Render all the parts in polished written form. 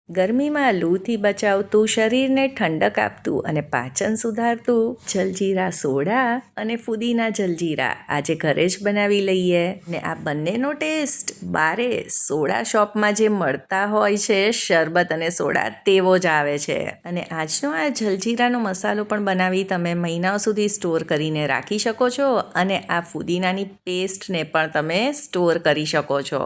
ગરમીમાં લૂથી બચાવતું, શરીરને ઠંડક આપતું અને પાચન સુધારતું જલજીરા સોડા અને ફુદીના જલજીરા આજે ઘરે જ બનાવી લઈએ ને આ બંનેનો ટેસ્ટ બારે સોડા શોપમાં જે મળતા હોય છે શરબત અને સોડા તેવો જ આવે છે. અને આજનો આ જલજીરાનો મસાલો પણ બનાવી તમે મહિનાઓ સુધી સ્ટોર કરીને રાખી શકો છો અને આ ફુદીનાની પેસ્ટને પણ તમે સ્ટોર કરી શકો છો.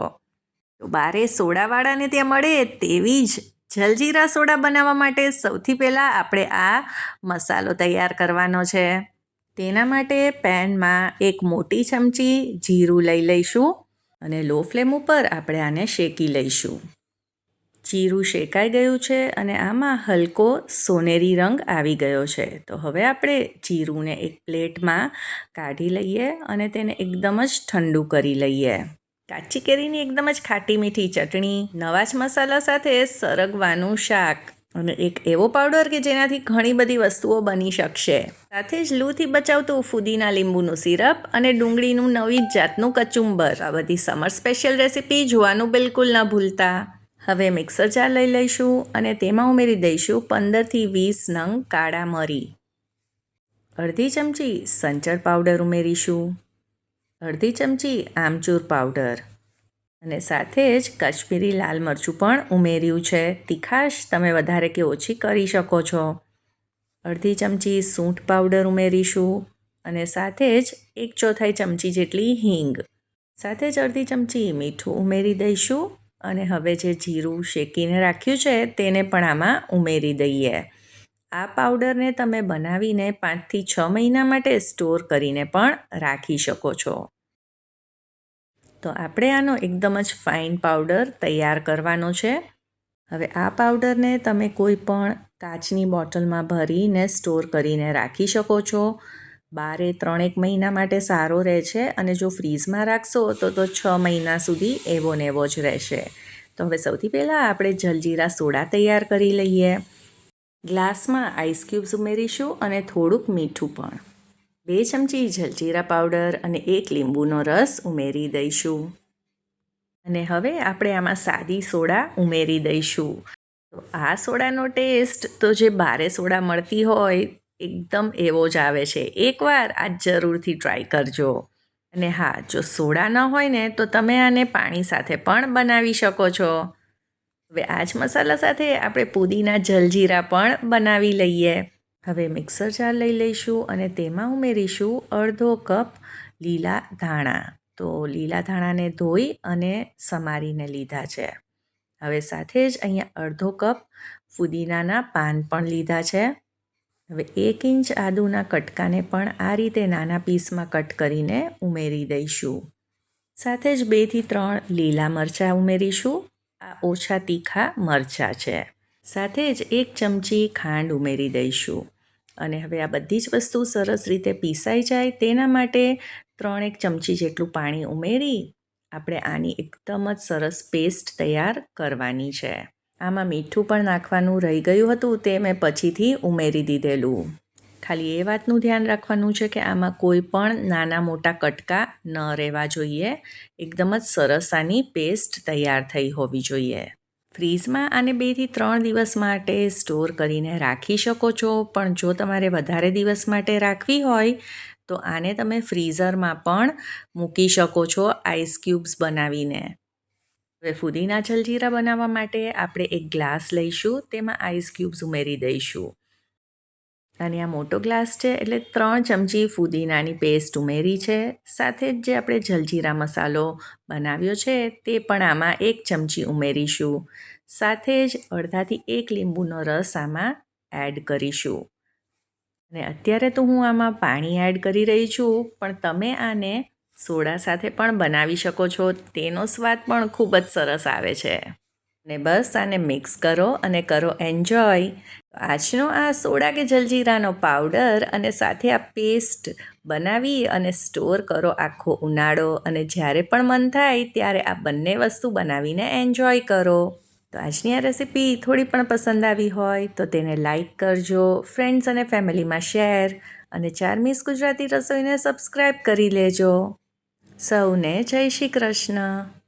તો બારે સોડાવાળાને ત્યાં મળે તેવી જ જલજીરા સોડા બનાવવા માટે સૌથી પહેલાં આપણે આ મસાલો તૈયાર કરવાનો છે. તેના માટે પેનમાં એક મોટી ચમચી જીરું લઈ લઈશું અને લો ફ્લેમ ઉપર આપણે આને શેકી લઈશું. જીરું શેકાઈ ગયું છે અને આમાં હલકો સોનેરી રંગ આવી ગયો છે. તો હવે આપણે જીરુંને એક પ્લેટમાં કાઢી લઈએ અને તેને એકદમ જ ઠંડુ કરી લઈએ. કાચી કેરીની એકદમ જ ખાટી મીઠી ચટણી, નવા જ મસાલા સાથે સરગવાનું શાક અને એક એવો પાવડર કે જેનાથી ઘણી બધી વસ્તુઓ બની શકશે. સાથે જ લૂથી બચાવતું ફુદીના લીંબુનું સિરપ અને ડુંગળીનું નવી જાતનું કચુંબર. આ બધી સમર સ્પેશિયલ રેસીપી જોવાનું બિલકુલ ન ભૂલતા. હવે મિક્સર જાર લઈ લઈશું અને તેમાં ઉમેરી દઈશું 15થી 20 નંગ કાળા મરી. અડધી ચમચી સંચળ પાવડર ઉમેરીશું. અડધી ચમચી આમચૂર પાવડર અને સાથે જ કાશ્મીરી લાલ મરચું પણ ઉમેર્યું છે. તીખાશ તમે વધારે કે ઓછી કરી શકો છો. અડધી ચમચી સૂંઠ પાવડર ઉમેરીશું અને સાથે જ 1/4 ચમચી જેટલી હિંગ. સાથે જ અડધી ચમચી મીઠું ઉમેરી દઈશું અને હવે જે જીરું શેકીને રાખ્યું છે તેને પણ આમાં ઉમેરી દઈએ. આ પાવડરને તમે બનાવીને 5થી 6 મહિના માટે સ્ટોર કરીને પણ રાખી શકો છો. તો આપણે આનો એકદમ જ ફાઇન પાવડર તૈયાર કરવાનો છે. હવે આ પાવડરને તમે કોઈ પણ કાચની બોટલમાં ભરીને સ્ટોર કરીને રાખી શકો છો. બારે 3-1 મહિના માટે સારો રહે છે અને જો ફ્રીઝમાં રાખશો તો 6 મહિના સુધી એવો ને એવો જ રહેશે. તો હવે સૌથી પહેલાં આપણે જલજીરા સોડા તૈયાર કરી લઈએ. ગ્લાસમાં આઈસ ક્યુબ્સ ઉમેરીશું અને થોડુંક મીઠું પણ. 2 ચમચી જલજીરા પાવડર અને 1 લીંબુનો રસ ઉમેરી દઈશું. અને હવે આપણે આમાં સાદી સોડા ઉમેરી દઈશું. તો આ સોડાનો ટેસ્ટ તો જે બારે સોડા મળતી હોય એકદમ એવો જ આવે છે. એકવાર આ જરૂરથી ટ્રાય કરજો. અને હા, જો સોડા ન હોય ને તો તમે આને પાણી સાથે પણ બનાવી શકો છો. હવે આ જ મસાલા સાથે આપણે પુદીના જલજીરા પણ બનાવી લઈએ. હવે મિક્સર જાર લઈ લઈશું અને તેમાં ઉમેરીશું અડધો કપ લીલા ધાણા. તો લીલા ધાણાને ધોઈ અને સમારીને લીધા છે. હવે સાથે જ અહીંયા અડધો કપ ફુદીનાના પાન પણ લીધા છે. હવે 1 ઇંચ આદુના કટકાને પણ આ રીતે નાના પીસમાં કટ કરીને ઉમેરી દઈશું. સાથે જ 2થી 3 લીલા મરચાં ઉમેરીશું. આ ઓછા તીખા મરચાં છે. સાથે જ 1 ચમચી ખાંડ ઉમેરી દઈશું. અને હવે આ બધી જ વસ્તુ સરસ રીતે પીસાઈ જાય તેના માટે 3-1 ચમચી જેટલું પાણી ઉમેરી આપણે આની એકદમ જ સરસ પેસ્ટ તૈયાર કરવાની છે. આમાં મીઠું પણ નાખવાનું રહી ગયું હતું તે મેં પછીથી ઉમેરી દીધેલું. ખાલી એ વાતનું ધ્યાન રાખવાનું છે કે આમાં કોઈ પણ નાના મોટા કટકા ન રહેવા જોઈએ. એકદમ જ સરસ આની પેસ્ટ તૈયાર થઈ હોવી જોઈએ. ફ્રીઝમાં આને 2થી 3 દિવસ માટે સ્ટોર કરીને રાખી શકો છો. પણ જો તમારે વધારે દિવસ માટે રાખવી હોય તો આને તમે ફ્રીઝરમાં પણ મૂકી શકો છો આઈસ ક્યુબ્સ બનાવીને. હવે ફુદીના જલજીરા બનાવવા માટે આપણે એક ગ્લાસ લઈશું. તેમાં આઈસ ક્યુબ્સ ઉમેરી દઈશું. અને આ મોટો ગ્લાસ છે એટલે 3 ચમચી ફુદીનાની પેસ્ટ ઉમેરી છે. સાથે જ જે આપણે જલજીરા મસાલો બનાવ્યો છે તે પણ આમાં 1 ચમચી ઉમેરીશું. સાથે જ અડધાથી 1 લીંબુનો રસ આમાં એડ કરીશું. અને અત્યારે તો હું આમાં પાણી એડ કરી રહી છું પણ તમે આને સોડા સાથે પણ બનાવી શકો છો. તેનો સ્વાદ પણ ખૂબ જ સરસ આવે છે. અને બસ આને મિક્સ કરો અને કરો એન્જોય. આજનો આ સોડા કે જલજીરાનો પાવડર અને સાથે આ પેસ્ટ બનાવી અને સ્ટોર કરો આખો ઉનાળો અને જ્યારે પણ મન થાય ત્યારે આ બંને વસ્તુ બનાવીને એન્જોય કરો. તો આજની આ રેસીપી થોડી પણ પસંદ આવી હોય તો તેને લાઈક કરજો, ફ્રેન્ડ્સ અને ફેમિલીમાં શેર અને ચાર્મીસ ગુજરાતી રસોઈને સબસ્ક્રાઈબ કરી લેજો. સૌને જય શ્રી કૃષ્ણ.